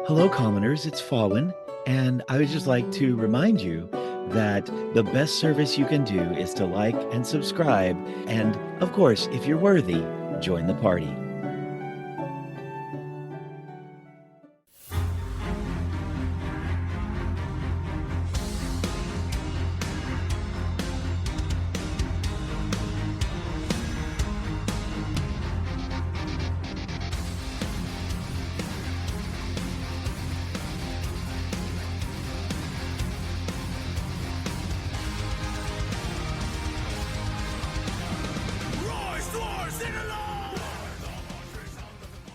Hello, commoners, it's Fawin, and I would just like to remind you that the best service you can do is to like and subscribe, and of course, if you're worthy, join the party.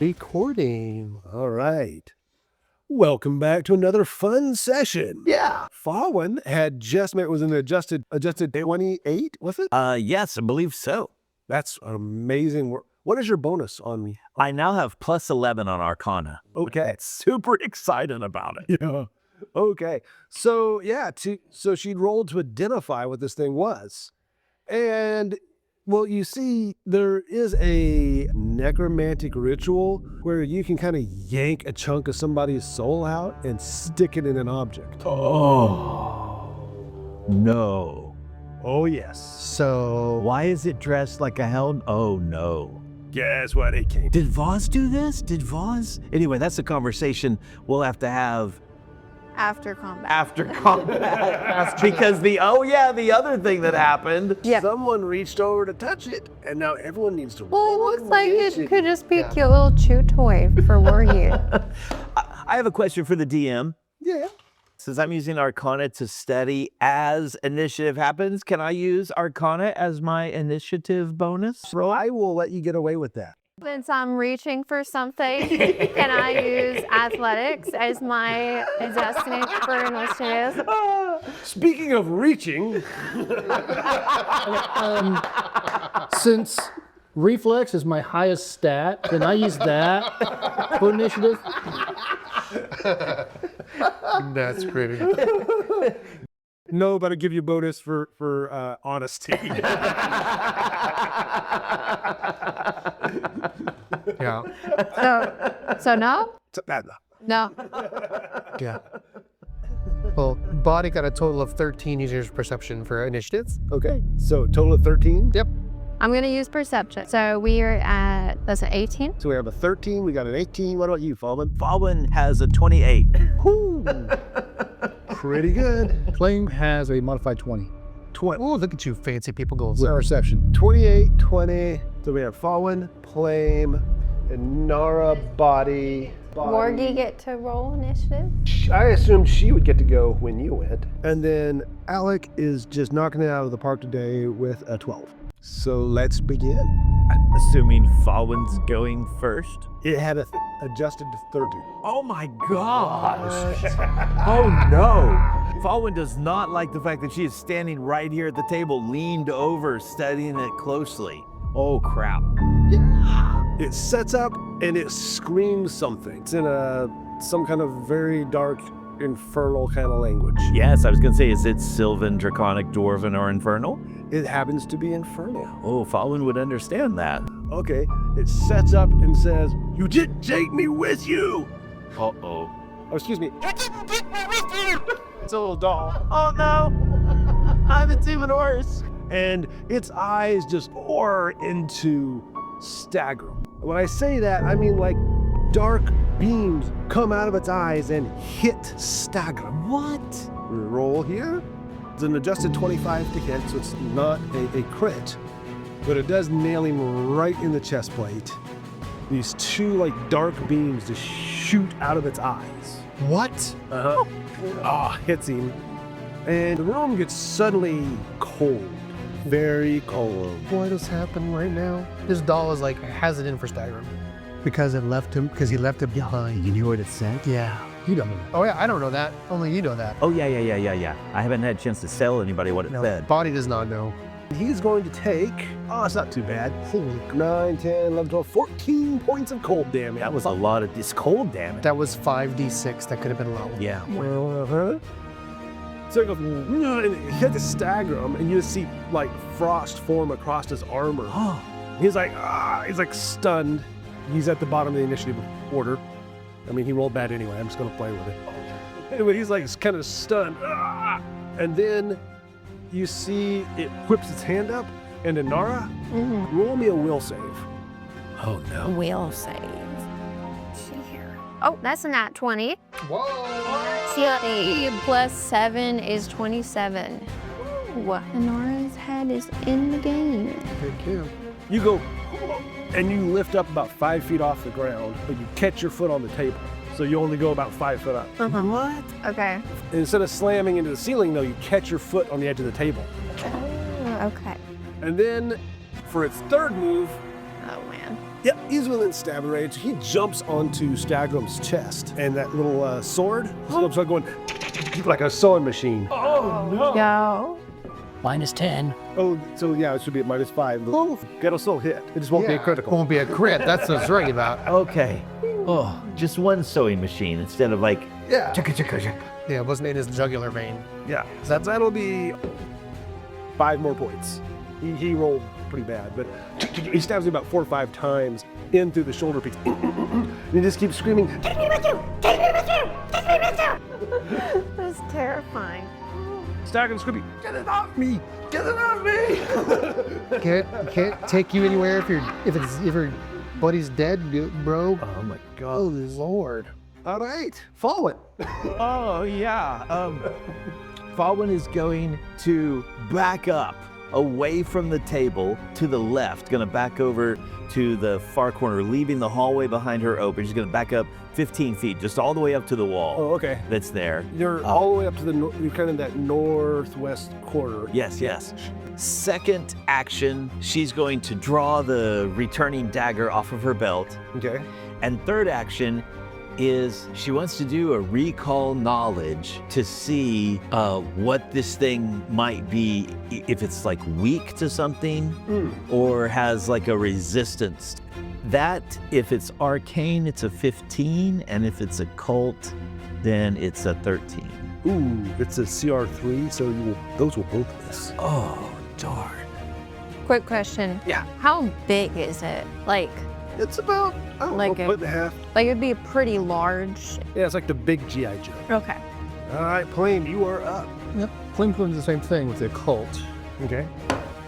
Recording. All right. Welcome back to another fun session. Yeah. Fawin had just met, it was an adjusted 28, was it? Yes, I believe so. That's amazing. What is your bonus on me? I now have plus 11 on Arcana. Okay. Super excited about it. Yeah. Okay. So yeah, so she'd rolled to identify what this thing was. And well, you see, there is a necromantic ritual where you can kind of yank a chunk of somebody's soul out and stick it in an object. Oh, no. Oh, yes. So why is it dressed like a helm? Oh, no. Guess what it came. Did Voz do this? Anyway, that's a conversation we'll have to have after combat. Because the other thing that happened. Yeah. Someone reached over to touch it, and now everyone needs to Well, it roll looks like it initiative. could just be a cute little chew toy for Wargy. I have a question for the DM. Yeah. Since I'm using Arcana to steady as initiative happens, can I use Arcana as my initiative bonus roll? I will let you get away with that. Since I'm reaching for something, can I use athletics as my adjustment for initiative? Speaking of reaching, Since reflex is my highest stat, can I use that for initiative? That's pretty. no, but I'll give you a bonus for honesty. Yeah. So no? No. Yeah. Well, Boddy got a total of 13 users perception for initiatives. Okay, so total of 13? Yep. I'm going to use perception. So we are at, that's an 18. So we have a 13, we got an 18. What about you, Fawin? Fawin has a 28. Pretty good. Plame has a modified 20. Oh, look at you fancy people goals. Perception. 28, 20. So we have Fawin, Plame, Inara, Boddy. Wargy get to roll initiative? I assumed she would get to go when you went. And then Alec is just knocking it out of the park today with a 12. So let's begin. Assuming Fawin's going first. It had adjusted to 30. Oh my gosh. Oh no. Fawin does not like the fact that she is standing right here at the table, leaned over, studying it closely. Oh crap. It sets up and it screams something. It's in some kind of very dark, infernal kind of language. Yes, I was gonna say, is it Sylvan, Draconic, Dwarven, or Infernal? It happens to be infernal. Oh, Fawin would understand that. Okay, it sets up and says, "You didn't take me with you." Uh-oh. Oh, excuse me. You didn't take me with you. It's a little doll. Oh no. It's even worse. And its eyes just pour into Stagrum. When I say that, I mean like dark beams come out of its eyes and hit Stagrum. What? Roll here. It's an adjusted 25 to hit, so it's not a crit, but it does nail him right in the chest plate. These two like dark beams just shoot out of its eyes. What? Hits him. And the room gets suddenly cold. Very cold. What is happening right now? This doll is like has it in for Staggering. Because he left it behind. You knew what it said? Yeah. You don't know that. Oh yeah, I don't know that. Only you know that. Oh yeah. I haven't had a chance to tell anybody what it No, said. Boddy does not know. He's going to take, it's not too bad, 9, 10, 11, 12, 14 points of cold damage. That was a lot of this cold damage. That was 5d6. That could have been a lot. Yeah. So it goes, and it hits Stagrum, and you just see like frost form across his armor. He's like stunned. He's at the bottom of the initiative order. I mean, he rolled bad anyway. I'm just going to play with it. Anyway, he's like kind of stunned. Ah! And then you see it whips its hand up. And Inara, roll me a will save. Oh no. Will save. See here. Oh, that's a nat 20. Whoa! 20 plus 7 is 27. Ooh, Inara's head is in the game. Thank you. You go, and you lift up about 5 feet off the ground, but you catch your foot on the table. So you only go about 5 foot up. What? Okay. And instead of slamming into the ceiling, though, you catch your foot on the edge of the table. Oh, okay. And then, for its third move, Oh, man. yep, he's within stabbing range. He jumps onto Stagrum's chest, and that little sword jumps on going like a sewing machine. Go. -10. Oh, so yeah, it should be at -5. It'll still hit. It just won't be a critical. Won't be a crit. That's what I was worried about. Okay. Oh, just one sewing machine instead of like. Yeah. Yeah, it wasn't in his jugular vein. Yeah, so that'll be 5 more points. He rolled pretty bad, but he stabs me about 4 or 5 times in through the shoulder piece. And he just keeps screaming, "Take me with you! Take me with you! Take me with you!" That's terrifying. Stagger's screaming, "Get it off me! Get it off me!" Can't take you anywhere if your buddy's dead, bro. Oh my god. Oh Lord. All right, Fawin. Oh yeah. Fawin is going to back up away from the table to the left, gonna back over to the far corner, leaving the hallway behind her open. She's gonna back up 15 feet, just all the way up to the wall Oh, okay. that's there. You're all the way up to you're kind of that northwest corner. Yes. Second action, she's going to draw the returning dagger off of her belt. Okay. And third action is she wants to do a recall knowledge to see what this thing might be, if it's like weak to something or has like a resistance. That, if it's arcane, it's a 15, and if it's occult, then it's a 13. Ooh, it's a CR3, so those will both miss. Oh, darn. Quick question. Yeah. How big is it? Like It's about, I don't Like know, a- foot and a half. it'd be pretty large. Yeah, it's like the big G.I. Joe. Okay. All right, Plame, you are up. Yep. Flame's going to do the same thing with the occult. Okay.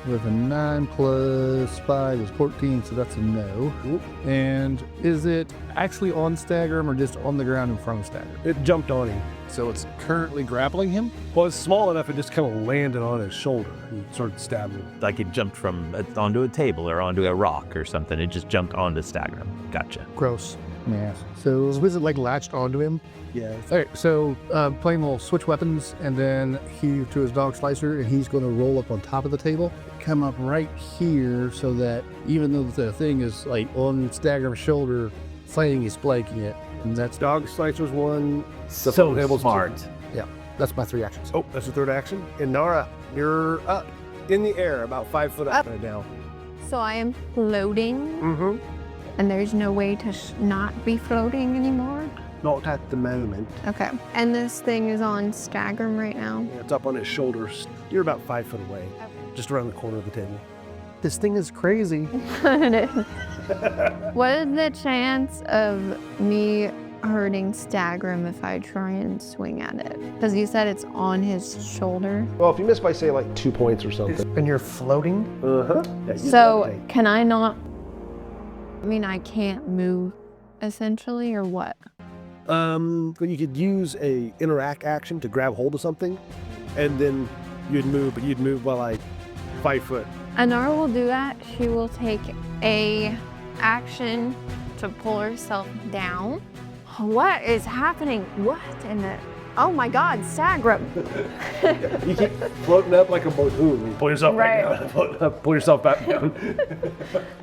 With a 9 plus 5 is 14, so that's a no. Oop. And is it actually on Staggrum or just on the ground in front of Staggrum? It jumped on him. So it's currently grappling him? Well, it's small enough, it just kind of landed on his shoulder and started stabbing him. Like it jumped from onto a table or onto a rock or something. It just jumped onto Staggrum. Gotcha. Gross. Yes. So Was it like latched onto him? Yeah. all right, so Plame will switch weapons and then heave to his dog slicer, and he's going to roll up on top of the table, come up right here, so that even though the thing is like on Stagger's shoulder, Flame is flanking it, and that's Dog Slicer's one. So table's smart. two. yeah, that's my 3 actions. Oh, that's the third action. Inara, you're up in the air, about 5 foot up and down. So I am floating, Mm-hmm. and there's no way to not be floating anymore? Not at the moment. Okay. And this thing is on Staggrum right now? It's up on his shoulders. You're about 5 foot away, just around the corner of the table. This thing is crazy. What is the chance of me hurting Staggrum if I try and swing at it? Because you said it's on his shoulder. Well, if you miss by, say, like 2 points or something. And you're floating? Uh-huh. Yeah, So can I not, I mean, I can't move essentially, or what? Well, you could use a interact action to grab hold of something, and then you'd move, but you'd move by like 5 foot. Inara will do that. She will take a action to pull herself down. What is happening? What in the, oh my God, Staggrum. You keep floating up like a balloon. Pull yourself Right. back down. Float up, pull yourself back down.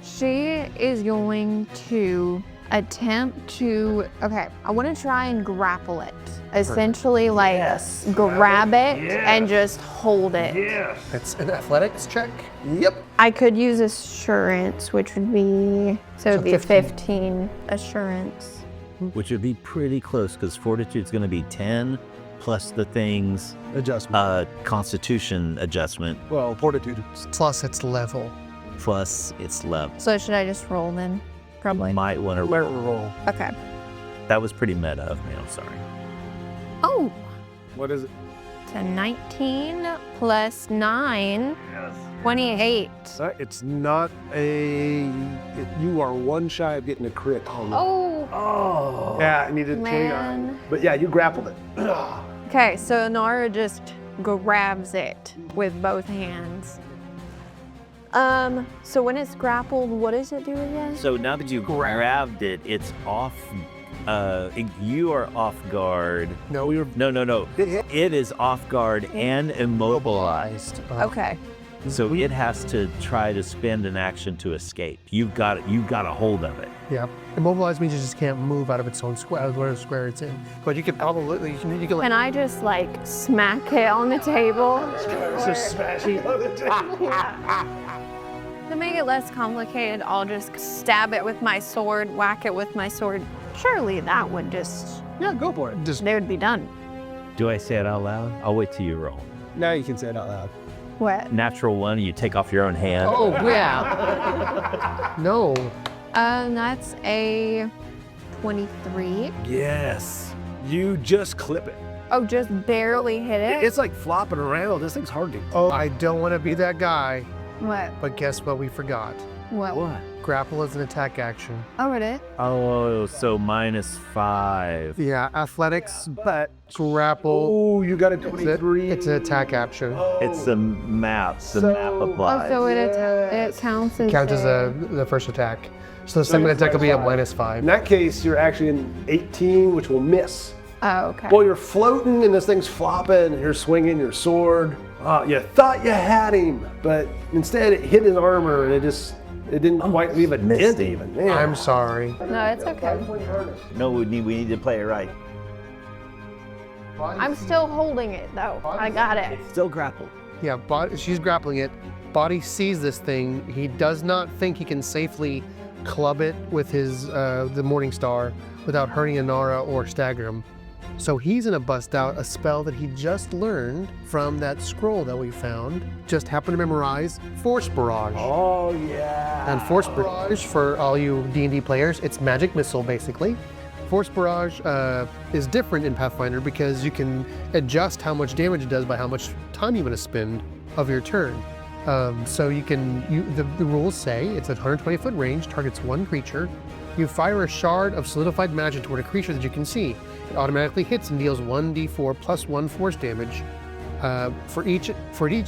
She is going to attempt to, okay, I want to try and grapple it. Essentially like grab it and just hold it. It's an athletics check? Yep. I could use assurance, which would be, so it'd be 15 assurance. Which would be pretty close because fortitude's going to be 10 plus the thing's Adjustment. constitution adjustment Well, fortitude. Plus its level. plus its level. So should I just roll then? Probably. Might want to Merit roll. Okay. That was pretty meta of me. I'm sorry. Oh, What is it? it's a 19 plus 9, 28. It's not you are one shy of getting a crit. Oh, Yeah, I needed 29. man. But yeah, you grappled it. Okay, so Inara just grabs it with both hands. So when it's grappled, what does it do again? So now that you grabbed it, it's off. You are off guard. No, we were. No. It is off guard and immobilized. Okay. So it has to try to spend an action to escape. You've got a hold of it. Yeah. Immobilized means it just can't move out of its own square, whatever square it's in. But you can probably, you can Can I just like smack it on the table? Just smashing on the table. To make it less complicated, I'll just stab it with my sword, whack it with my sword. Surely that would just, Yeah, go for it. just they would be done. Do I say it out loud? I'll wait till you roll. Now you can say it out loud. What? Natural one, you take off your own hand. Oh, yeah. No. That's a 23. Yes. You just clip it. Oh, just barely hit it? It's like flopping around. This thing's hard to. Oh, I don't want to be that guy, What? but guess what we forgot? What? Grapple is an attack action. Oh, it is? Oh, so -5. Yeah, athletics, but grapple. Oh, you got a It's 23. it's an attack action. It's the map. The So- map Oh, applies. so it counts as Counts as the first attack. So the second attack will be a In -5. that case, you're actually in 18, which will miss. Oh, okay. Well, you're floating and this thing's flopping and you're swinging your sword. You thought you had him, but instead it hit his armor and it didn't quite leave a dent even. Man. I'm sorry. No, it's okay. No, we need to play it right. I'm still holding it though. I got it. Still grappled. Yeah, she's grappling it. Boddy sees this thing. He does not think he can safely club it with his the Morning Star without hurting Inara or stagger him. So he's gonna bust out a spell that he just learned from that scroll that we found. Just happened to memorize Force Barrage. Oh, yeah. And Force Barrage, for all you D&D players, it's magic missile basically. Force Barrage is different in Pathfinder because you can adjust how much damage it does by how much time you want to spend of your turn. So the rules say it's a 120-foot range, targets one creature. You fire a shard of solidified magic toward a creature that you can see. It automatically hits and deals 1d4 plus 1 force damage. For each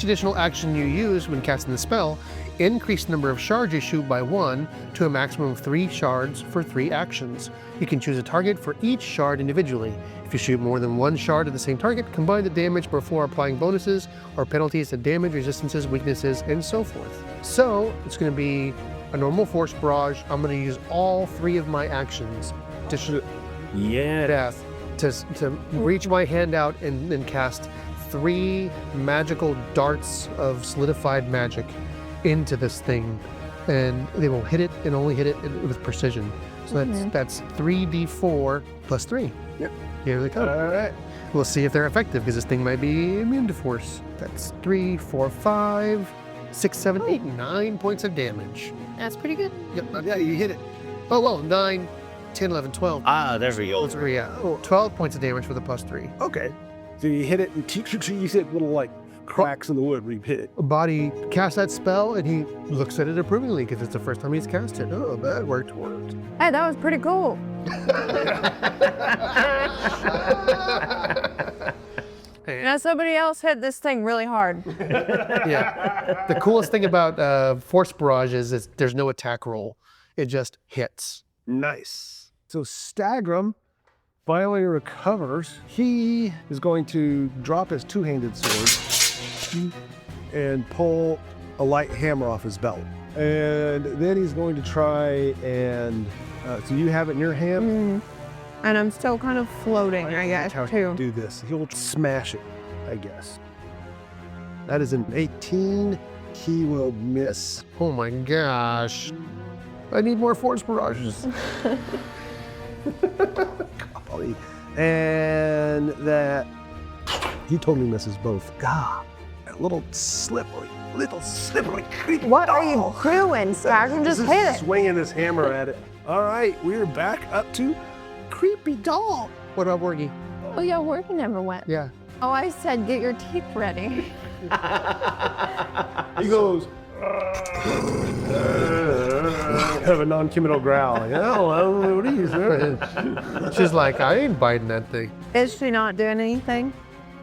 additional action you use when casting the spell, increase the number of shards you shoot by 1 to a maximum of 3 shards for 3 actions. You can choose a target for each shard individually. If you shoot more than 1 shard at the same target, combine the damage before applying bonuses or penalties to damage, resistances, weaknesses, and so forth. So it's going to be a normal Force Barrage. I'm going to use all 3 of my actions to Yeah. to reach my hand out and cast 3 magical darts of solidified magic into this thing, and they will hit it and only hit it with precision. So that's 3d4 plus 3. Yep. Here they come. All right. We'll see if they're effective because this thing might be immune to force. That's 3, 4, 5, 6, 7, 8, 9 points of damage. That's pretty good. Yep. Yeah, you hit it. Oh, well, 9, 10, 11, 12. Ah, there we go. 3, yeah. 12 points of damage with a plus 3. Okay. So you hit it and you see little like cracks in the wood where you hit it. Boddy casts that spell and he looks at it approvingly because it's the first time he's cast it. Oh, that worked. Hey, that was pretty cool. Now somebody else hit this thing really hard. Yeah. The coolest thing about Force Barrage is there's no attack roll. It just hits. Nice. So Stagram finally recovers. He is going to drop his two-handed sword and pull a light hammer off his belt. And then he's going to try and, so you have it in your hand? And I'm still kind of floating, I guess, How too. do this. He'll smash it, I guess. That is an 18. He will miss. Oh my gosh. I need more Force Barrages. Golly. And that, he totally misses both. God, that little slippery creepy What are you doll. doing, Stagram? Just hit it. Swinging this hammer at it. All right, we're back up to creepy doll. What about Wargy? Oh yeah, work never went. Yeah. Oh, I said get your teeth ready. He goes, have a non-committal growl. Like, oh, what are you, sir? She's like, I ain't biting that thing. Is she not doing anything?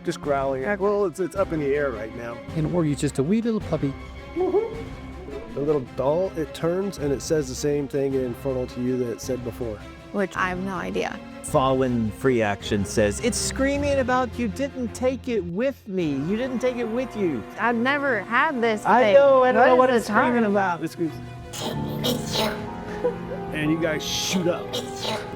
Just growling. Well, it's up in the air right now. And Wargy's just a wee little puppy. The little doll, it turns and it says the same thing in infernal to you that it said before. Which I have no idea. Fawin free action says, it's screaming about you didn't take it with me. You didn't take it with you. I've never had this I thing. know, I don't know what is it's the term? screaming about. It screams. And you guys shoot up.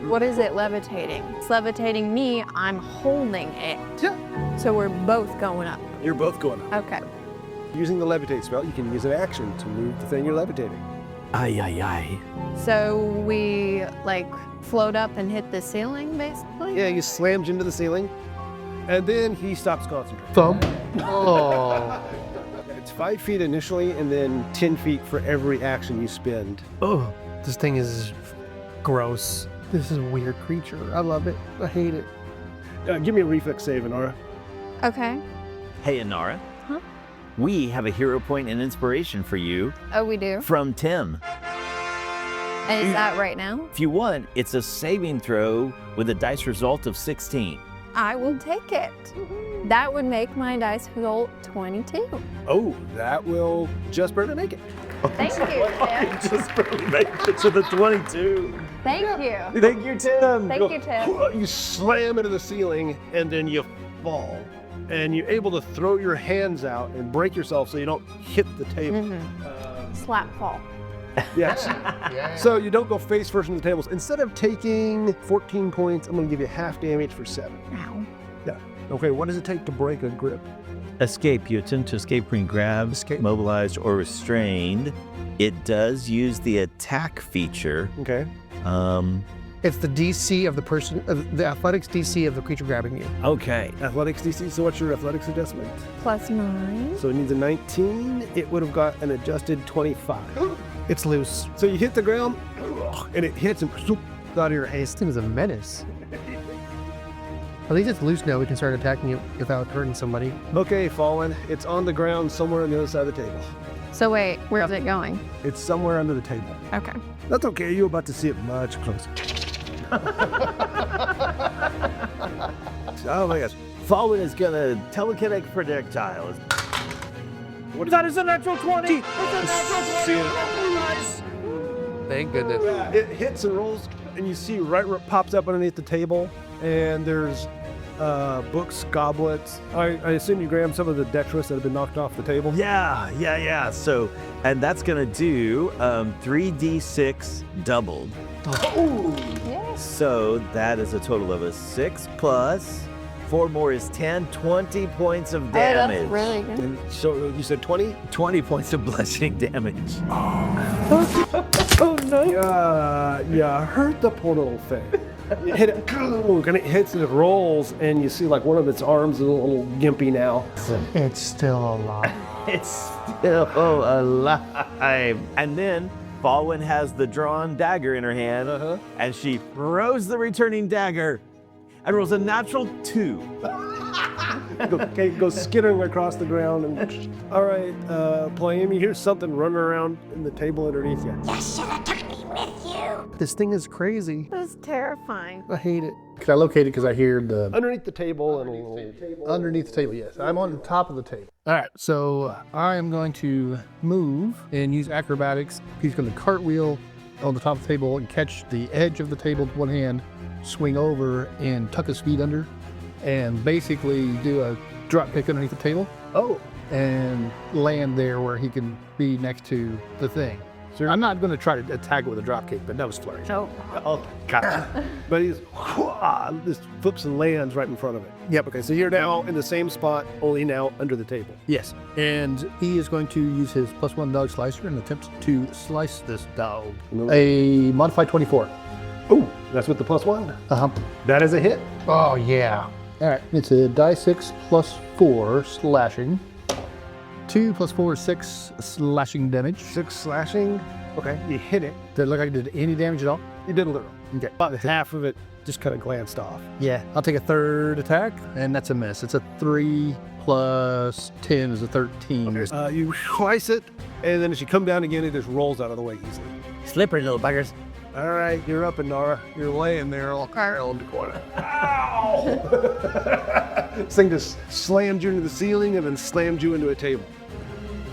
What is it levitating? It's levitating me, I'm holding it. Yeah. So we're both going up. You're both going up. Okay. Using the levitate spell, you can use an action to move the thing you're levitating. Ay, ay, ay. So we like float up and hit the ceiling basically? Yeah, he slams into the ceiling, and then he stops concentrating. Thump. Oh. It's 5 feet initially, and then 10 feet for every action you spend. Oh. This thing is gross. This is a weird creature. I love it. I hate it. Give me a reflex save, Inara. Okay. Hey, Inara. Huh? We have a hero point and inspiration for you Oh, we do? from Tim. And is that right now? If you want, it's a saving throw with a dice result of 16. I will take it. That would make my dice result 22. Oh, that will just barely make it. Thank you, Tim. Just barely make it to the 22. Thank you. Thank you, Tim. Thank you, Tim. You slam into the ceiling, and then you fall. And you're able to throw your hands out and break yourself so you don't hit the table. Slap fall. Yes. So you don't go face first into the tables. Instead of taking 14 points, I'm going to give you half damage for 7. Ow. Yeah. Okay, what does it take to break a grip? Escape. You attempt to escape when grabbed, mobilized, or restrained. It does use the attack feature. Okay. It's the DC of the person, the athletics DC of the creature grabbing you. Okay. Athletics DC. So what's your athletics adjustment? +9. So it needs a 19. It would have got an adjusted 25. It's loose. So you hit the ground, and it hits and zoop, out of your hand. This thing is a menace. At least it's loose now. We can start attacking it without hurting somebody. Okay, Fawin. It's on the ground somewhere on the other side of the table. So wait, where's it going? It's somewhere under the table. Okay. That's okay. You're about to see it much closer. Oh my gosh. Fawin is gonna telekinetic projectile. What is that? Is a natural 20. It's a natural 20. Nice. Thank goodness. Yeah, it hits and rolls, and you see right where it pops up underneath the table, and there's books, goblets. I assume you grabbed some of the detritus that have been knocked off the table. Yeah. So, and that's gonna do 3d6 doubled. Yes. So that is a total of a 6 plus 4 more is 10, 20 points of damage. Oh, that's really good. And so you said 20? 20 points of bludgeoning damage. Oh no! Yeah, hurt the poor little thing. You hit it, and it hits and it rolls, and you see like one of its arms is a little gimpy now. It's still alive. It's still alive. And then Fawin has the drawn dagger in her hand, and she throws the returning dagger and rolls a natural 2. Okay, go skittering across the ground. And all right, Plame, you hear something running around in the table underneath you. This thing is crazy. That's terrifying. I hate it. Can I locate it because I hear the Underneath the table and underneath the table? Yes, I'm on top of the table. All right, so I am going to move and use acrobatics. He's going to cartwheel on the top of the table and catch the edge of the table with one hand, swing over and tuck his feet under, and basically do a drop kick underneath the table. Oh, and land there where he can be next to the thing. So I'm not going to try to attack it with a drop kick, but nose flourish. Oh. oh, God. But he's just flips and lands right in front of it. Yep. Okay, so you're now in the same spot, only now under the table. Yes, and he is going to use his +1 dog slicer and attempt to slice this dog. A modified 24. Oh, that's with the +1. That is a hit. Oh, yeah. All right, it's a die 6 +4 slashing. 2 + 4 is 6 slashing damage. 6 slashing. Okay, you hit it. Did it look like it did any damage at all? You did a little. Okay. About half of it just kind of glanced off. Yeah, I'll take a third attack, and that's a miss. It's a 3 plus 10 is a 13. You slice it, and then as you come down again, it just rolls out of the way easily. Slippery little buggers. All right, you're up, Inara. You're laying there all curled in the corner. Ow! This thing just slammed you into the ceiling and then slammed you into a table.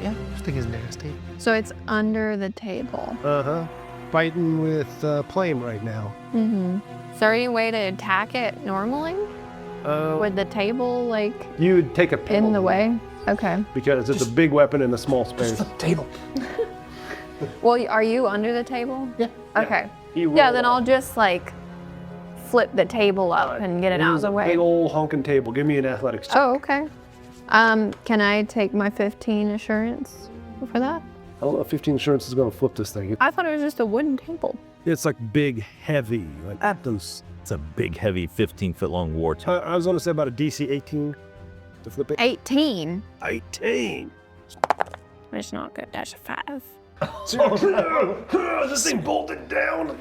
Yeah, this thing is nasty. So it's under the table. Uh-huh. Fighting with Plame right now. Mm-hmm. Is there any way to attack it normally? With the table, like, You would take a in penalty the way? Okay. because it's a big weapon in a small space. Table. Well, are you under the table? Yeah. Okay. You Yeah, roll then off. I'll just, like, flip the table up and get it out of the Big way. old honking table. Give me an athletics check. Oh, okay. Can I take my 15 assurance for that? I don't know if 15 insurance is going to flip this thing. I thought it was just a wooden table. It's like big, heavy. Like those. It's a big, heavy, 15-foot long war tank. I was going to say about a DC 18 to flip it. 18. 18. It's not good. That's a 5. This thing bolted down.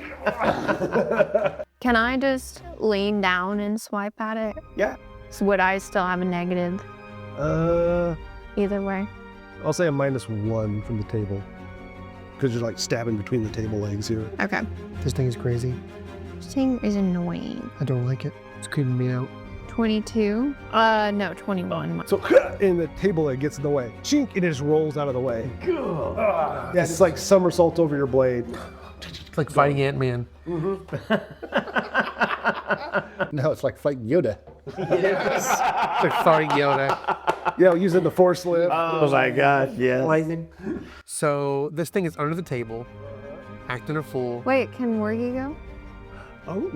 Can I just lean down and swipe at it? Yeah. So would I still have a negative either way? I'll say a -1 from the table. Because you're like stabbing between the table legs here. Okay. This thing is crazy. This thing is annoying. I don't like it. It's creeping me out. 22? No, 21. So, and the table leg gets in the way. Chink, it just rolls out of the way. Yeah, it's like somersaults over your blade. It's like fighting Ant-Man. No, it's like fighting Yoda. It's like fighting Yoda. Yeah, using the force lift. Oh my God, yes. So this thing is under the table, acting a fool. Wait, can Wargy go? Oh,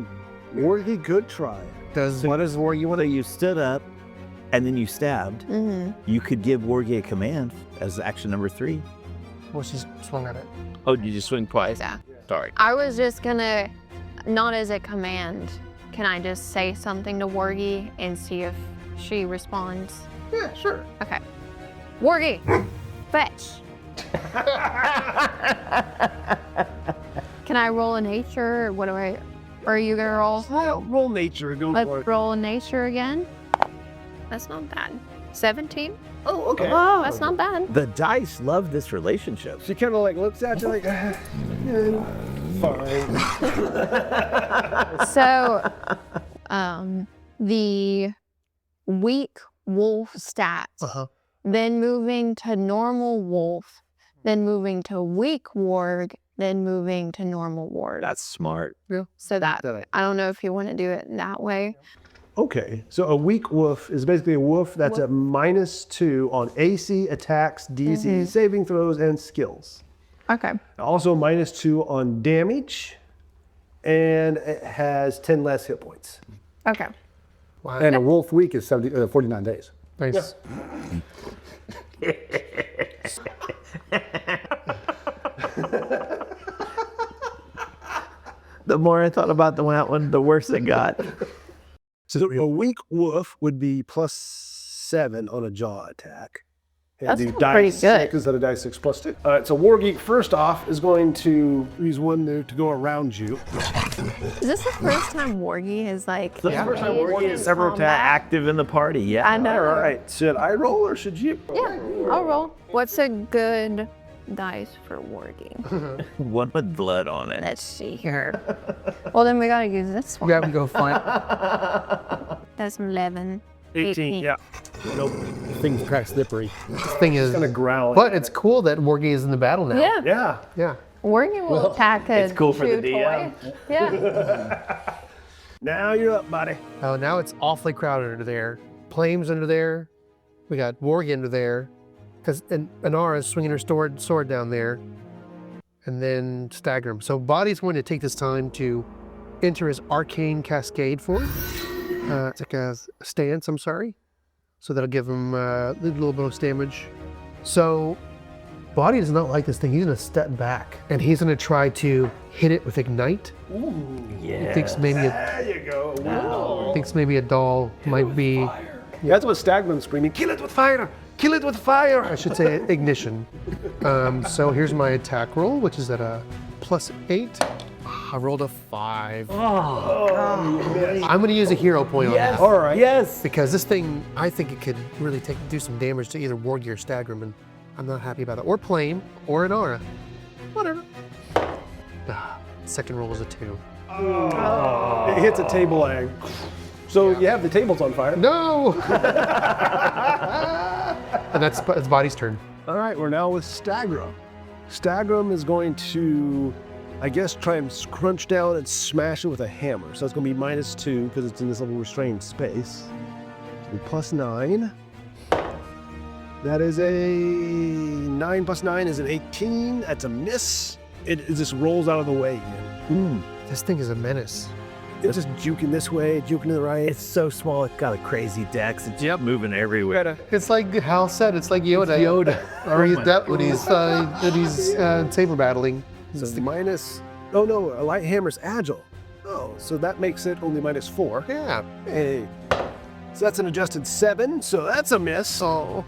Wargy could try. What does Wargy want to? You stood up, and then you stabbed. Mm-hmm. You could give Wargy a command as action number 3. Well, she's swung at it. Oh, did you just swing twice? Yeah. Sorry. I was just gonna, not as a command, can I just say something to Wargy and see if she responds? Yeah, sure. Okay. Wargy, fetch. Can I roll a nature? Or what do I, or are you gonna roll? Roll nature. Go for Let's it. roll a nature again. That's not bad. 17? Oh, okay. Oh, that's not bad. The dice love this relationship. She kind of like looks at you like, fine. So, the weak wolf stats, then moving to normal wolf, then moving to weak warg, then moving to normal warg. That's smart. So that, I don't know if you want to do it that way. Okay, so a weak wolf is basically a wolf that's a -2 on AC, attacks, DC, saving throws, and skills. Okay. Also -2 on damage, and it has 10 less hit points. Okay. Wow. And a wolf week is 49 days. Nice. The more I thought about that one, the worse it got. So a weak wolf would be +7 on a jaw attack. And That's do pretty die good. 6 instead of die 6 +2. All right, so Wargeek first off is going to use one there to go around you. Is this the first time Wargy is like, The first time engaged Wargy in is ever combat? active in the party, yeah. I know. All right, should I roll or should you? Yeah, I'll roll. What's a good dice for Wargy? One with blood on it. Let's see here. Well, then we gotta use this one. We have to go find. That's 11. 18, yeah. Nope. Things crack slippery. This thing is. Gonna growl. But it's cool that Wargy is in the battle now. Yeah. Yeah. Yeah. Wargy will attack a it's cool for the chew DM. toy. Yeah. Now you're up, buddy. Oh, now it's awfully crowded under there. Plame's under there. We got Wargy under there. And Inara's swinging her sword down there. And then stagger him. So Boddy's going to take this time to enter his arcane cascade form. It's like a stance, I'm sorry. So that'll give him a little bonus damage. So Boddy does not like this thing. He's going to step back. And he's going to try to hit it with Ignite. Yeah. He thinks maybe There you go. thinks maybe a doll might be, That's what Stagman's screaming. Kill it with fire! Kill it with fire! I should say, ignition. So here's my attack roll, which is at a +8. I rolled a 5. I'm going to use a hero point on that. All right. Yes. Because this thing, I think it could really do some damage to either Wargear or Stagrim, and I'm not happy about that. Or Plame, or Inara. Whatever. Second roll is a 2. It hits a table leg. So you have the tables on fire. No! And it's Boddy's turn. All right, we're now with Stagrim. Stagrim is going to, I guess, try and crunch down and smash it with a hammer. So it's going to be -2 because it's in this little restrained space. So +9. That is a 9 + 9 is an 18. That's a miss. It just rolls out of the way again. This thing is a menace. It's just juking this way, juking to the right. It's so small. It's got a crazy dex. It's moving everywhere. It's like Hal said, it's like Yoda. Or he's that when he's saber battling. So it's minus. Oh no, a light hammer's agile. Oh, so that makes it only -4. Yeah. Hey. So that's an adjusted 7. So that's a miss. Oh.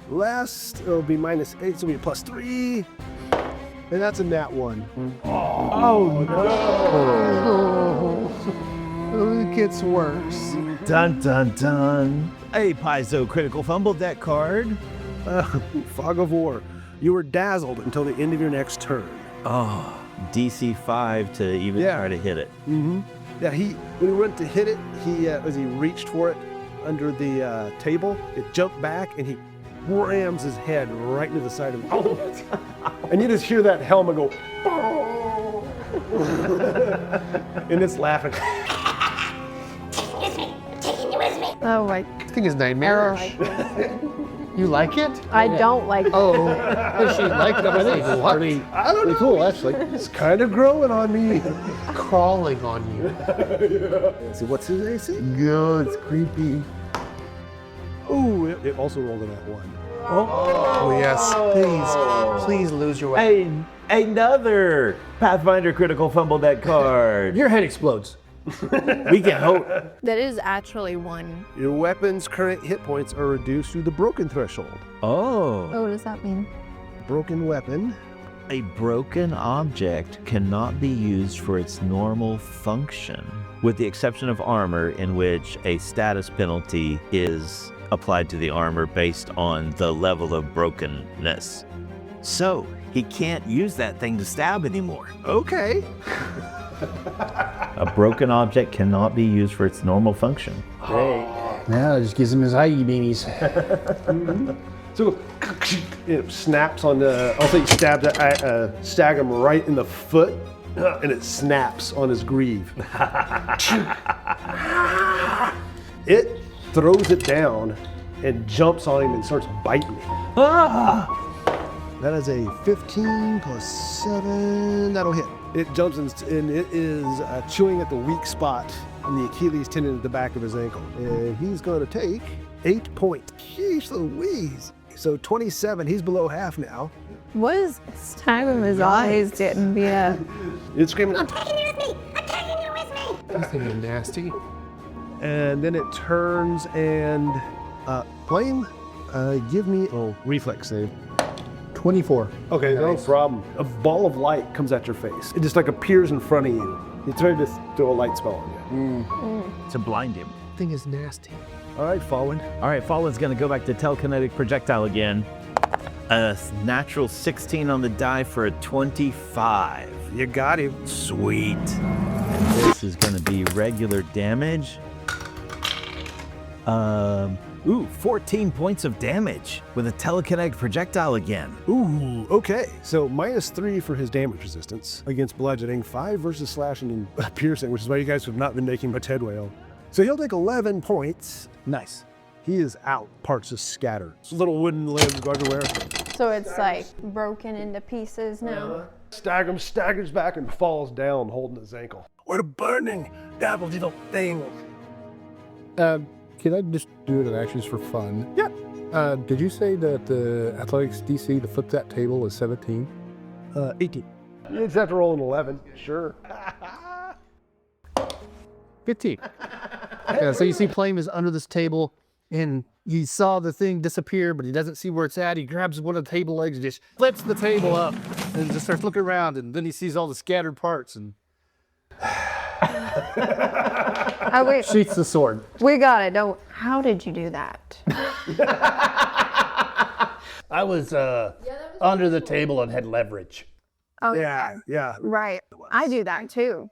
Last it'll be -8. So it'll be +3. And that's a nat 1. Oh no! It gets worse. Dun, dun, dun. A Paizo critical fumble that card. Fog of War. You were dazzled until the end of your next turn. Oh, DC 5 to even try to hit it. Yeah, when he went to hit it, as he reached for it under the table, it jumped back and he rams his head right into the side of the and you just hear that helmet go, and it's laughing. Oh my. This thing is nightmarish. You like it? I don't like Oh, she liked it. I think it's I don't know. Cool, actually. It's kind of growing on me. crawling on you. See, what's his AC? Yeah, it's creepy. Ooh, it also rolled in that 1. Oh yes, please lose your weapon. Another Pathfinder critical fumble that card. Your head explodes. We can hope. That is actually 1. Your weapon's current hit points are reduced to the broken threshold. Oh. Oh, what does that mean? Broken weapon. A broken object cannot be used for its normal function, with the exception of armor, in which a status penalty is applied to the armor based on the level of brokenness. So, he can't use that thing to stab anymore. Okay. A broken object cannot be used for its normal function. Yeah, it just gives him his eye beanies. So it snaps on the. Also, you stab Stagrim right in the foot, and it snaps on his greave. It throws it down and jumps on him and starts biting him. That is a 15 + 7. That'll hit. It jumps and it is chewing at the weak spot in the Achilles tendon at the back of his ankle. And he's going to take 8 points. Jeez Louise. So 27, he's below half now. What is Stagrim? His eyes didn't be up. It's screaming, This thing is nasty. and then it turns and Plame, give me reflex save. 24. Okay, no problem. A ball of light comes at your face. It just like appears in front of you. It's ready to throw a light spell on you. To blind him. This thing is nasty. All right, Fawin. All right, Fawin's gonna go back to telekinetic projectile again. A natural 16 on the die for a 25. You got him. Sweet. And this is gonna be regular damage. 14 points of damage with a telekinetic projectile again. Ooh, okay. So -3 for his damage resistance against bludgeoning, 5 versus slashing and piercing, which is why you guys have not been making much headway on. So he'll take 11 points. Nice. He is out. Parts just scattered. Little wooden limbs go everywhere. So it's like broken into pieces now. Stagrim staggers back and falls down, holding his ankle. We're burning, dabble little thing. Can I just do it in actions for fun? Yeah. Did you say that the athletics DC to flip that table is 17? 18. You just have to roll an 11. Sure. 15. Yeah, so you see Plame is under this table, and you saw the thing disappear, but he doesn't see where it's at. He grabs one of the table legs and just flips the table up and just starts looking around, and then he sees all the scattered parts, and Oh, wait. Sheaths the sword. We got it. Don't. How did you do that? I was under the table and had leverage. Oh, Yeah, yeah. Right. I do that too.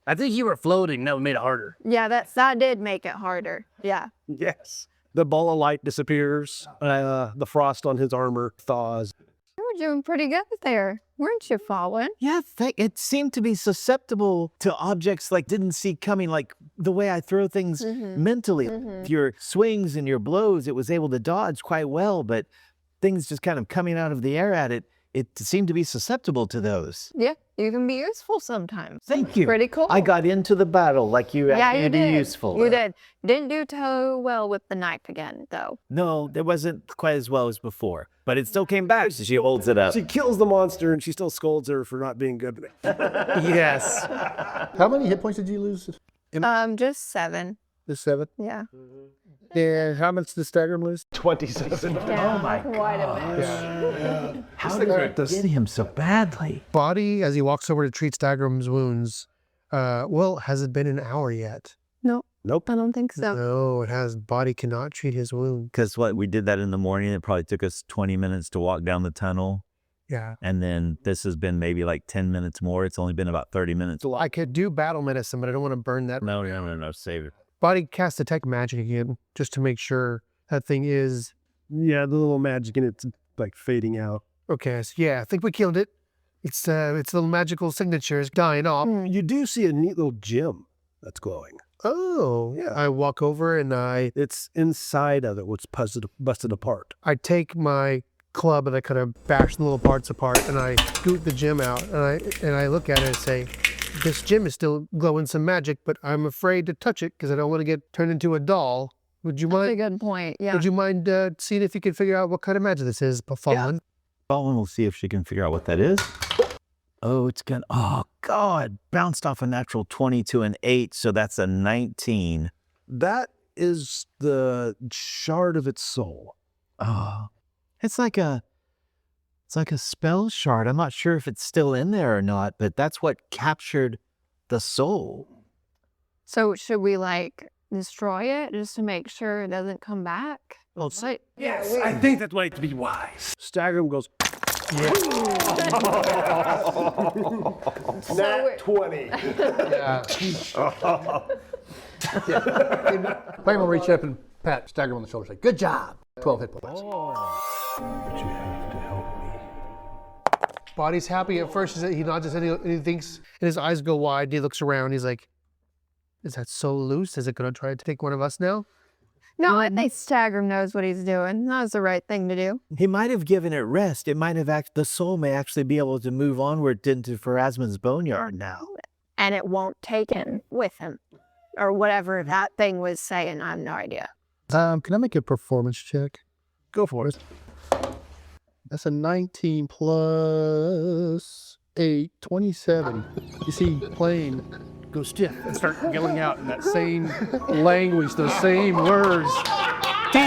I think you were floating. That made it harder. Yeah, that did make it harder. Yeah. Yes. The ball of light disappears. The frost on his armor thaws. You were doing pretty good there, weren't you, Fawin? Yeah, it seemed to be susceptible to objects like didn't see coming, like the way I throw things mentally. Your swings and your blows, it was able to dodge quite well, but things just kind of coming out of the air at it, it seemed to be susceptible to those. Yeah, you can be useful sometimes. Thank you. Pretty cool. I got into the battle like you asked me you to be did. useful. You did. Didn't do too well with the knife again, though. No, there wasn't quite as well as before, but it still came back. So she holds it up. She kills the monster and she still scolds her for not being good. Yes. How many hit points did you lose? Just 7. Just 7. Yeah. Yeah. How much did Staggrim lose? 27. Oh my quite a bit. How did it get him so badly? Boddy, as he walks over to treat Stagrim's wounds, has it been an hour yet? Nope. I don't think so. No, it has. Boddy cannot treat his wound. Because we did that in the morning. It probably took us 20 minutes to walk down the tunnel. Yeah. And then this has been maybe like 10 minutes more. It's only been about 30 minutes. I could do battle medicine, but I don't want to burn that. No, save it. Boddy casts detect magic again, just to make sure that thing is Yeah, the little magic in it's like fading out. okay. So yeah, I think we killed it. Its little magical signature is dying off. You do see a neat little gem that's glowing. Oh, Yeah. I walk over and It's inside of it, what's busted apart. I take my club and I kind of bash the little parts apart and I scoot the gem out and I look at it and say, this gem is still glowing some magic, but I'm afraid to touch it because I don't want to get turned into a doll. Would you That's a mind? good point. Yeah. Would you mind seeing if you can figure out what kind of magic this is, Fawin? Fawin will see if she can figure out what that is. Oh, it's gonna. Oh God! Bounced off a natural 20 to an 8, so that's a 19. That is the shard of its soul. Oh, it's like a spell shard. I'm not sure if it's still in there or not, but that's what captured the soul. So should we destroy it just to make sure it doesn't come back? Well, Yes, I think that way to be wise. Stagrim goes, Nat 20. Plame will reach up and pat Staggrim on the shoulder and say, good job. 12 hit points. But you have to help me. Boddy's happy at first. He nods his head and he thinks, and his eyes go wide. He looks around. He's like, is that so loose? Is it going to try to take one of us now? No, I think Stagrim knows what he's doing. That was the right thing to do. he might have given it rest. It might have the soul may actually be able to move onward into Pharasma's boneyard now. And it won't take him with him. Or whatever that thing was saying. I have no idea. Can I make a performance check? Go for it. That's a 19 plus 8, 27. You see, Plame go stiff and start yelling out in that same language, those same words. He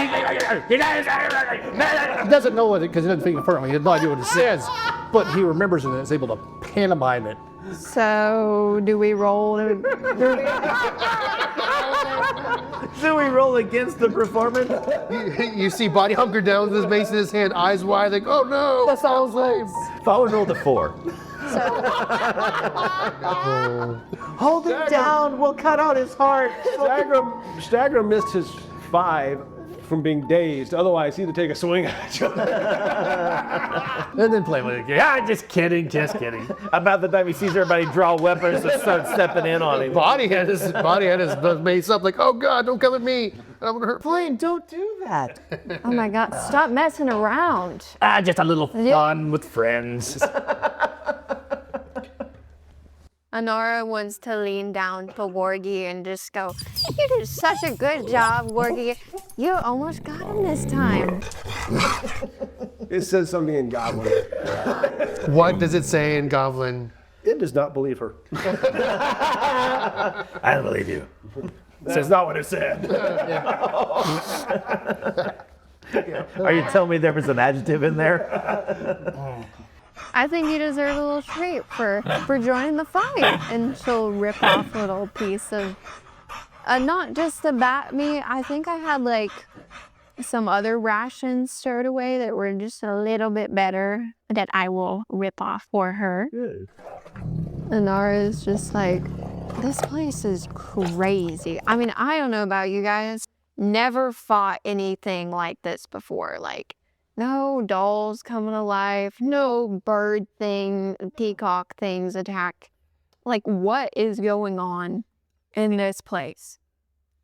doesn't know what it because he doesn't speak firmly. He has no idea what it says, but he remembers it and is able to pantomime it. So do we roll? Do we roll against the performance? You see Boddy hunkered down with his mace in his hand, eyes wide, like, oh no! The soul's lives. Fawin rolled a 4. Hold it down. We'll cut out his heart. Stagrim missed his 5 from being dazed. Otherwise, he'd have taken a swing at you. And then Plame with it. Yeah, just kidding. About the time he sees everybody draw weapons and start stepping in on him. Boddy had his mace up, like, oh God, don't come at me. I'm gonna hurt. Plame, don't do that. Oh my God, stop messing around. Just a little fun with friends. Inara wants to lean down to Wargy and just go, you did such a good job, Wargy. You almost got him this time. It says something in Goblin. What does it say in Goblin? It does not believe her. I don't believe you. That's not what it said. Are you telling me there was an adjective in there? I think you deserve a little treat for joining the fight. And she'll rip off a little piece of, not just the bat meat. I think I had like some other rations stowed away that were just a little bit better that I will rip off for her. Good. Inara is just like, this place is crazy. I mean, I don't know about you guys. Never fought anything like this before. Like, no dolls coming to life, no bird thing, peacock things attack. Like, what is going on in this place?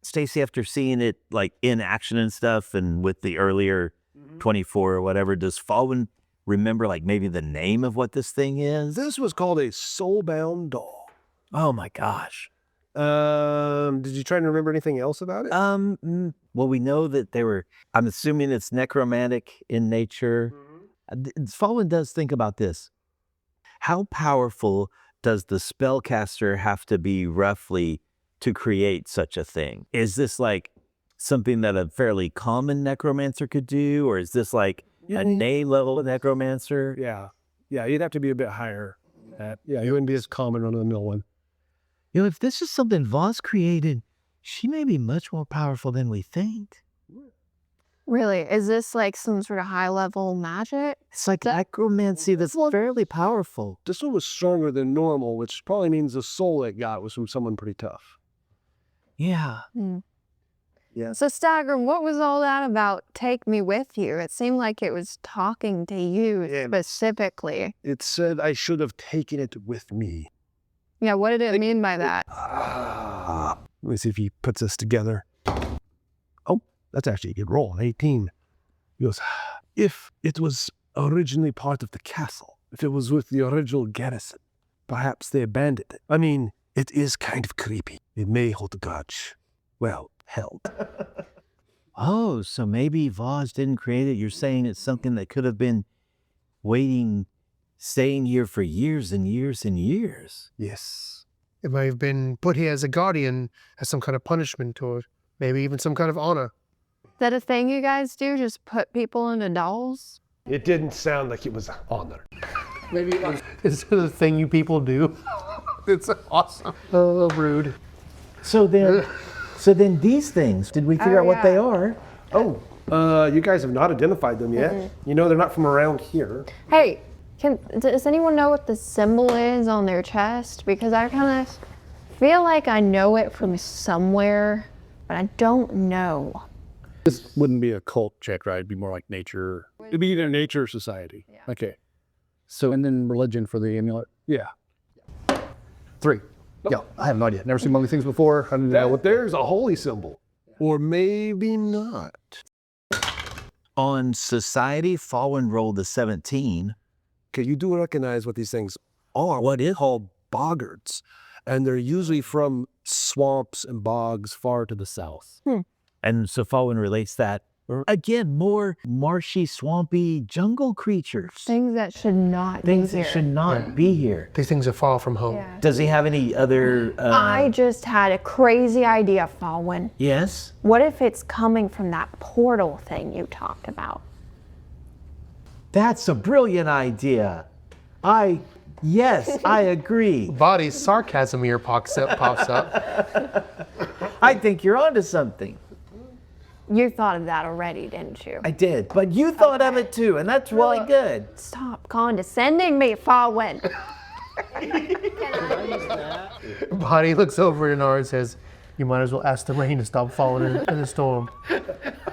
Stacy, after seeing it like in action and stuff, and with the earlier 24 or whatever, does Fawin remember like maybe the name of what this thing is? This was called a SoulBound Doll. Oh my gosh. Did you try to remember anything else about it? Well, we know that they were, I'm assuming it's necromantic in nature. Fawin does think about this. How powerful does the spellcaster have to be roughly to create such a thing? Is this like something that a fairly common necromancer could do? Or is this like a nay level necromancer? Yeah. Yeah, you'd have to be a bit higher. Yeah, you wouldn't be as common run of the mill one. You know, if this is something Voss created, she may be much more powerful than we think. Really? Is this like some sort of high-level magic? It's like necromancy that's fairly powerful. This one was stronger than normal, which probably means the soul it got was from someone pretty tough. Yeah. Yeah. So, Staggrim, what was all that about? Take me with you. It seemed like it was talking to you specifically. It said I should have taken it with me. Yeah, what did it mean by that? Let me see if he puts this together. Oh, that's actually a good roll, an 18. He goes, if it was originally part of the castle, if it was with the original garrison, perhaps they abandoned it. I mean, it is kind of creepy. It may hold a grudge. Well, held. Oh, so maybe Voss didn't create it. You're saying it's something that could have been staying here for years and years and years. Yes. It might have been put here as a guardian, as some kind of punishment, or maybe even some kind of honor. Is that a thing you guys do? Just put people into dolls? It didn't sound like it was honor. Maybe it's the thing you people do. It's awesome. Oh, rude. So then these things, did we figure out what they are? Oh, you guys have not identified them yet. You know they're not from around here. Hey, does anyone know what the symbol is on their chest? Because I kind of feel like I know it from somewhere, but I don't know. This wouldn't be a cult check, right? It'd be more like nature. It'd be a nature society. Yeah. Okay. So, and then religion for the amulet. Yeah. 3. Yeah, I have no idea. Never seen one of these things before. I don't know what There's a holy symbol. Or maybe not. On society, Fawin rolled a 17. Okay, you do recognize what these things are. What is? Called boggards. And they're usually from swamps and bogs far to the south. And so Fawin relates that. Again, more marshy, swampy jungle creatures. Things that should not Things be that here. should not be here. These things are far from home. Yeah. Does he have any other... I just had a crazy idea, Fawin. Yes? What if it's coming from that portal thing you talked about? That's a brilliant idea. Yes, I agree. Boddy's sarcasm here pops up. I think you're onto something. You thought of that already, didn't you? I did, but you thought of it too, and that's really good. Stop condescending me, Fawin. Boddy looks over at Inara and says, you might as well ask the rain to stop falling in the storm.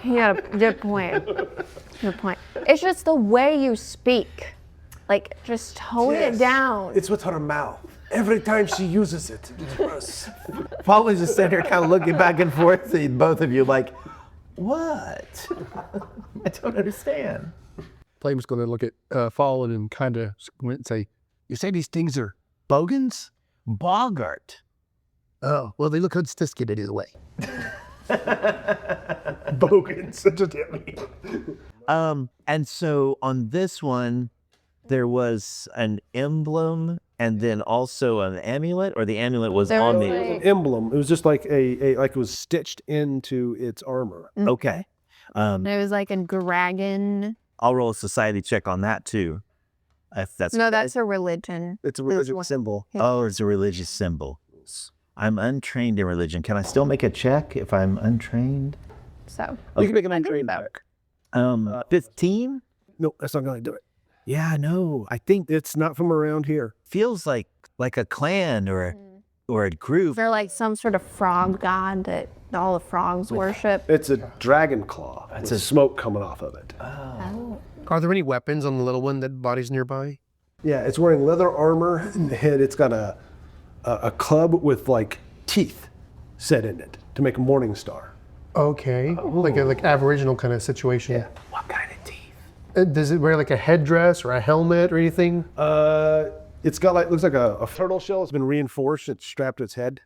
Yeah, good point. Good point. It's just the way you speak. Like, just tone it down. It's with her mouth. Every time she uses it, it's worse. Fawin's just sitting here kind of looking back and forth to both of you like, what? I don't understand. Plame's going to look at Fawin and kind of say, you say these things are bogans? Boggart. Oh, well, they look unsophisticated either way. Bogan, such a dummy. And so on this one, there was an emblem and then also an amulet, or the amulet was There on was the... An emblem. It was just like like it was stitched into its armor. Okay. There was like a dragon. I'll roll a society check on that too. That's No, that's a religion. It's a There's religious one- symbol. Oh, it's a religious symbol. I'm untrained in religion. Can I still make a check if I'm untrained? So You can make an untrained check. 15? No, that's not going to do it. Yeah, no. I think It's not from around here. feels like a clan or a group. they're like some sort of frog god that all the frogs worship. It's a dragon claw. It's a smoke coming off of it. Are there any weapons on the little one that Boddy's nearby? Yeah, it's wearing leather armor. In the head, it's got a club with like teeth set in it to make a morning star. Okay, like Aboriginal kind of situation. Yeah. What kind of teeth? Does it wear like a headdress or a helmet or anything? It's got looks like a turtle shell. It's been reinforced. It's strapped to its head,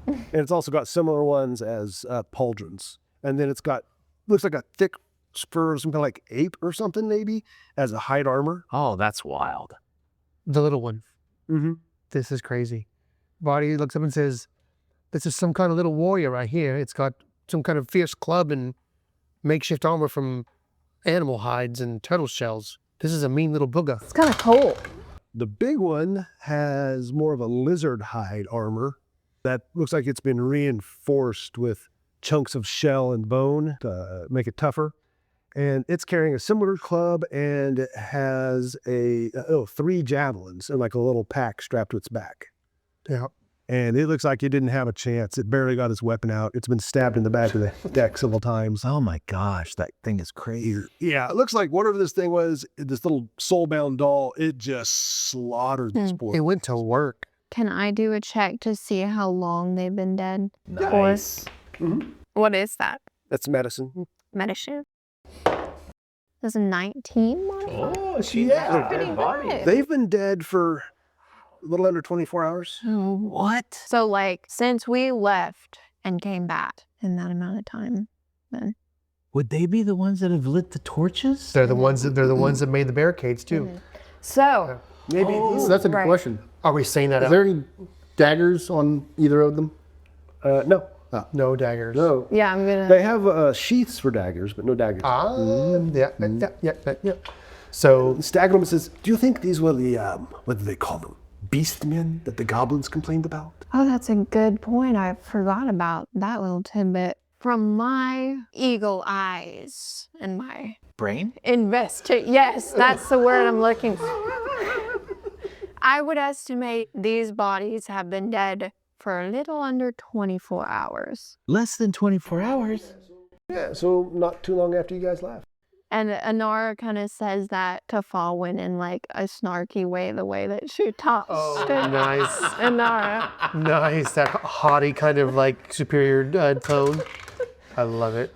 and it's also got similar ones as pauldrons. And then it's got looks like a thick spur, some kind of like ape or something maybe, as a hide armor. Oh, that's wild. The little one. Mm-hmm. This is crazy. Boddy looks up and says, "This is some kind of little warrior right here. It's got some kind of fierce club and makeshift armor from animal hides and turtle shells. This is a mean little booger." It's kind of cool. The big one has more of a lizard hide armor that looks like it's been reinforced with chunks of shell and bone to make it tougher. And it's carrying a similar club and it has 3 javelins and like a little pack strapped to its back. Yeah. And it looks like it didn't have a chance. It barely got its weapon out. It's been stabbed in the back of the deck several times. Oh my gosh, that thing is crazy. Yeah, it looks like whatever this thing was, this little SoulBound doll, it just slaughtered this boy. It went to work. Can I do a check to see how long they've been dead? Nice. What is that? That's medicine. Medicine? That's a 19 one? Oh, she's That's pretty good. They've been dead for a little under 24 hours. What? So like since we left and came back in that amount of time, then Would they be the ones that have lit the torches? They're the ones that made the barricades too. so Maybe So that's a good Right. question. Are we saying that Is out? there any daggers on either of them? no. No daggers. No. yeah, I'm gonna. They have sheaths for daggers, but no daggers. Yeah. So Staggerman says, do you think these were the, what do they call them? Beastmen that the goblins complained about? Oh, that's a good point. I forgot about that little tidbit. From my eagle eyes and my Brain? yes, that's the word I'm looking for. I would estimate these bodies have been dead for a little under 24 hours. Less than 24 hours? Yeah, so not too long after you guys left. And Inara kind of says that to Fawin in like a snarky way, the way that she talks to nice. Inara. Nice, that haughty kind of like superior tone. I love it.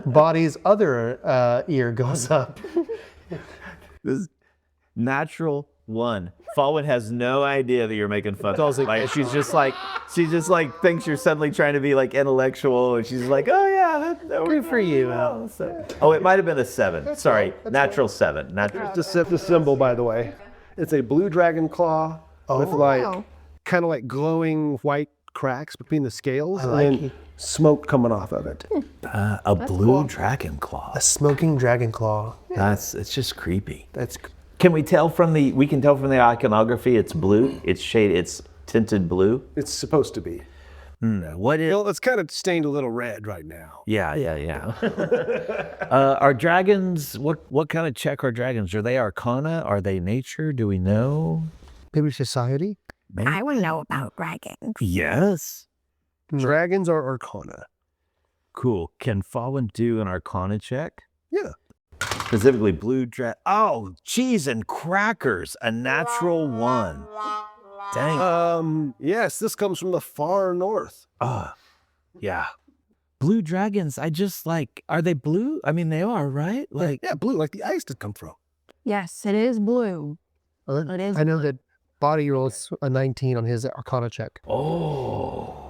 Boddy's other ear goes up. This natural one. Fawin has no idea that you're making fun of her. Like, she just like thinks you're suddenly trying to be like intellectual, and she's like, oh yeah, that Good for you. Oh, it might have been a 7. Sorry, natural 7. Natural. Just set the symbol, by the way. It's a blue dragon claw with like, Wow. kind of like glowing white cracks between the scales like and then smoke coming off of it. A blue dragon claw. A smoking dragon claw. It's just creepy. That's Can we tell from the iconography it's blue? It's tinted blue. It's supposed to be. What is? Well, it's kind of stained a little red right now. Yeah. Are dragons, what kind of check are dragons? Are they arcana? Are they nature? Do we know? maybe society. I would know about dragons. Yes. Dragons are arcana. Cool. Can Fawin do an arcana check? Yeah. Specifically blue Oh, cheese and crackers. A natural 1. Dang. Yes, this comes from the far north. Yeah. Blue dragons, I just like, are they blue? I mean, they are, right? Like, Yeah, blue, like the ice did come from. Yes, it is blue. It is. I know that Boddy rolls a 19 on his Arcana check. oh.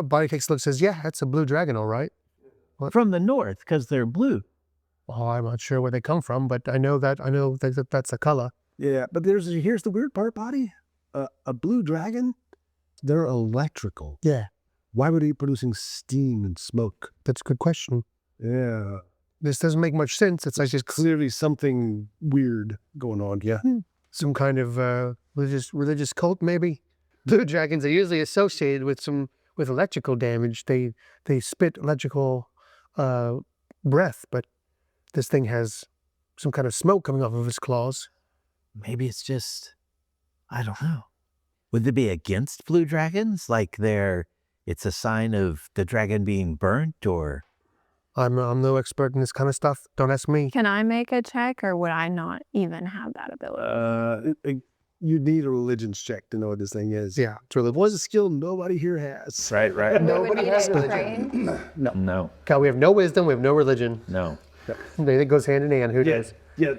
Boddy takes a look and says, yeah, that's a blue dragon, all right. From the north, because they're blue. Oh, I'm not sure where they come from, but I know that that's a color. Yeah, but here's the weird part, Boddy. A blue dragon, they're electrical. Yeah, Why would he be producing steam and smoke? that's a good question. Yeah. This doesn't make much sense. It's like just Clearly something weird going on. Yeah. some kind of religious cult, maybe. Blue dragons are usually associated with electrical damage. They spit electrical breath, but this thing has some kind of smoke coming off of its claws. Maybe it's just, I don't know. Would they be against blue dragons? Like it's a sign of the dragon being burnt, or? I'm no expert in this kind of stuff. Don't ask me. Can I make a check, or would I not even have that ability? You need a religions check to know what this thing is. Yeah. So it was a skill nobody here has. Right. Nobody has religion. No. God, we have no wisdom. We have no religion. No. It goes hand in hand. Who does? Yeah.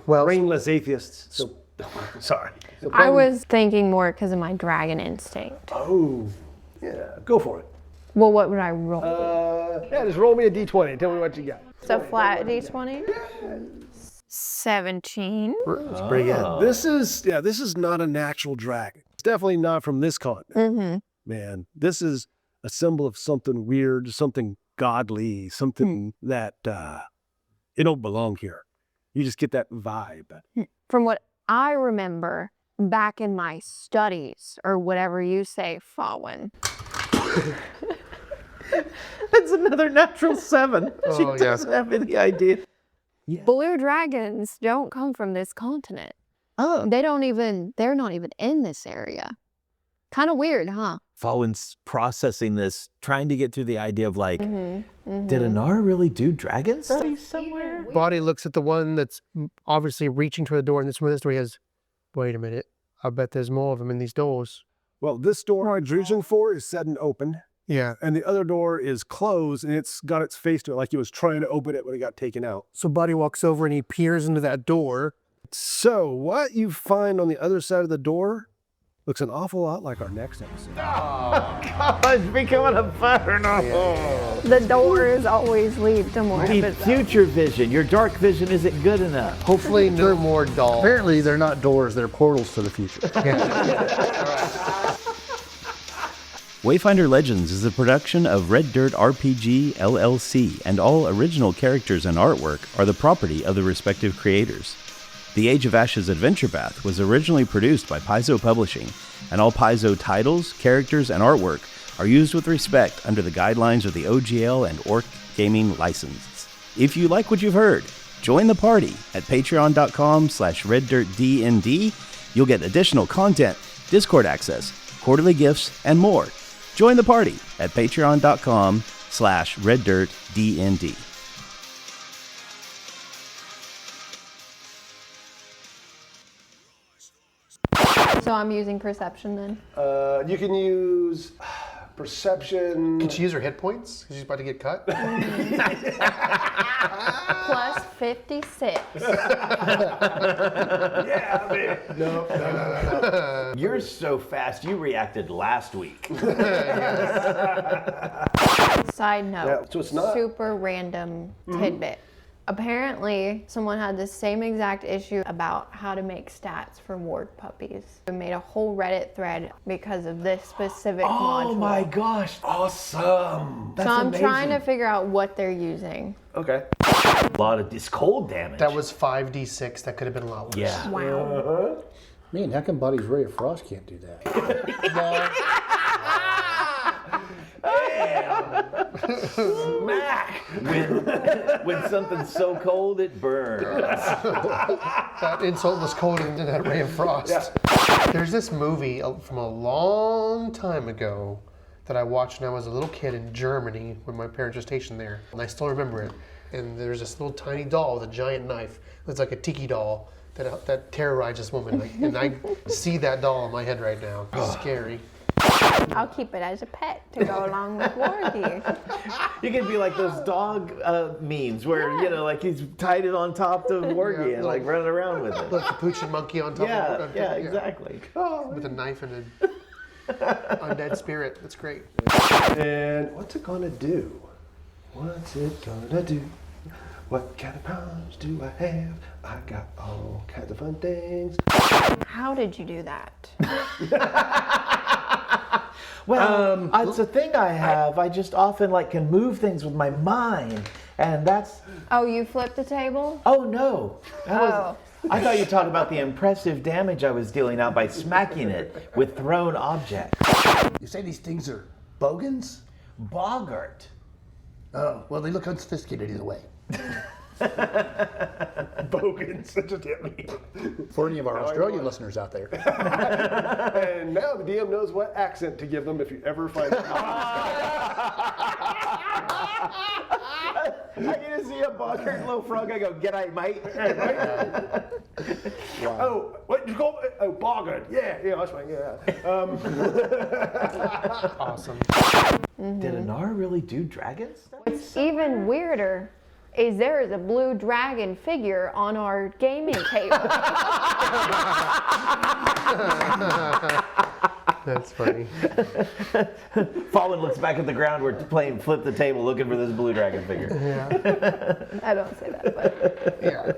Well, Brainless atheists. So sorry. I was thinking more because of my dragon instinct. Oh, yeah. Go for it. Well, what would I roll? Just roll me a d20. Tell me what you got. So flat d20? 17. That's pretty good. This is not a natural dragon. It's definitely not from this continent. Man, this is a symbol of something weird, something godly, something that it don't belong here. You just get that vibe. From what I remember back in my studies, or whatever you say, Fawin. That's another natural 7. She Oh, yeah. doesn't have any idea. Blue dragons don't come from this continent. Oh. They're not even in this area. Kind of weird, huh? Fawin's processing this, trying to get through the idea of like, did Inara really do dragon studies somewhere? Boddy looks at the one that's obviously reaching for the door, and this one he has, wait a minute, I bet there's more of them in these doors. Well, this door I'm reaching for is set and open, Yeah. and the other door is closed, and it's got its face to it like he was trying to open it when it got taken out. So Boddy walks over and he peers into that door. So what you find on the other side of the door looks an awful lot like our next episode. It's becoming a fire novel. The doors always lead to more Need episodes. future vision. Your dark vision isn't good enough. Hopefully no more doll. Apparently, they're not doors, they're portals to the future. Wayfinder Legends is a production of Red Dirt RPG LLC, and all original characters and artwork are the property of the respective creators. The Age of Ashes Adventure Path was originally produced by Paizo Publishing, and all Paizo titles, characters, and artwork are used with respect under the guidelines of the OGL and Orc Gaming licenses. If you like what you've heard, join the party at patreon.com/reddirtdnd. You'll get additional content, Discord access, quarterly gifts, and more. Join the party at patreon.com/reddirtdnd. So I'm using perception then. You can use perception. Can she use her hit points? Because she's about to get cut. Plus 56. Yeah, baby. No. You're so fast, you reacted last week. Side note. Yeah, so it's not- Super random tidbit. Apparently, someone had the same exact issue about how to make stats for ward puppies. We made a whole Reddit thread because of this specific module. Oh my gosh, awesome. That's So I'm amazing. trying to figure out what they're using. Okay. A lot of this cold damage. That was 5d6. That could have been a lot worse. Yeah. Wow. Man, how come Boddy's Ray of Frost can't do that? Smack! When something's so cold it burns. That insult was colder than that ray of frost. There's this movie from a long time ago that I watched when I was a little kid in Germany when my parents were stationed there. And I still remember it. And there's this little tiny doll with a giant knife. It's like a tiki doll that terrorized this woman. And I see that doll in my head right now. It's scary. I'll keep it as a pet to go along with Wargy. You could be like those dog memes where, you know, like he's tied it on top of Wargy and like running around with it. Like the Capuchin monkey on top of Yeah, exactly. with a knife and an undead spirit. That's great. And what's it gonna do? What's it gonna do? What kind of problems do I have? I got all kinds of fun things. How did you do that? Well, it's a thing I have. I just often can move things with my mind, and that's. Oh, you flipped the table? Oh no! I thought you talked about the impressive damage I was dealing out by smacking it with thrown objects. You say these things are bogans? Boggart. Oh, well, they look unsophisticated either way. Bogans, such a damn. For any of our Australian listeners out there. And now the DM knows what accent to give them if you ever find them. I get to see a boggart little frog. I go, "G'day, mate." Wow. Oh, what you call it? Oh, boggart. Yeah, that's right. Yeah. Awesome. Did Inara really do dragons? What's even weirder is there is a blue dragon figure on our gaming table. That's funny. Fawin looks back at the ground where Plame flipped the table looking for this blue dragon figure. I don't say that, but Yeah.